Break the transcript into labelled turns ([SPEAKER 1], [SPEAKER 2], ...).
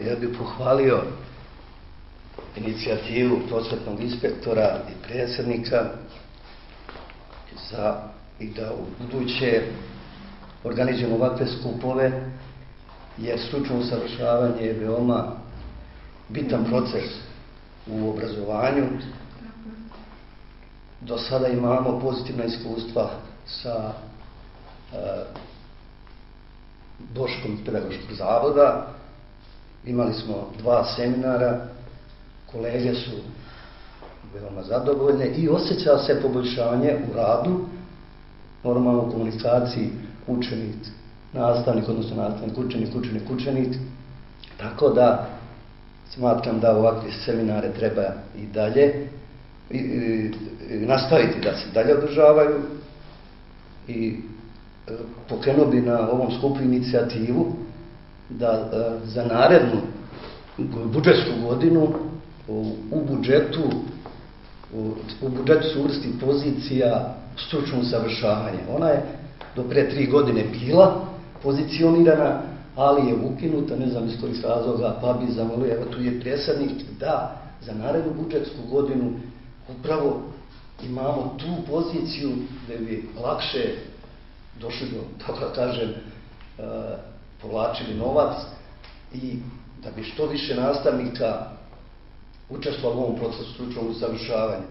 [SPEAKER 1] Ja bih pohvalio inicijativu prosvetnog inspektora i predsjednika i da u buduće organizujemo ovakve skupove, jer stručno usavršavanje je veoma bitan proces u obrazovanju. Do sada imamo pozitivna iskustva sa Boškom iz Pedagoškog zavoda. Imali smo 2 seminara, kolege su veoma zadovoljne i osjeća se poboljšanje u radu, normalno u komunikaciji učenik, nastavnik, odnosno nastavnik, učenik. Tako da smatram da ovakve seminare treba i dalje nastaviti da se dalje održavaju i pokrenuo bi na ovom skupu inicijativu da za narednu budžetsku godinu u budžetu se uvrsti pozicija stručno usavršavanje. Ona je do pre 3 godine bila pozicionirana, ali je ukinuta, ne znam iz kojih razloga, pa bi zamolio, evo tu je predsjednik, da za narednu budžetsku godinu upravo imamo tu poziciju da bi lakše došli do, tako da kažem, povlačili novac i da bi što više nastavnika učestvovalo u ovom procesu stručnog usavršavanja.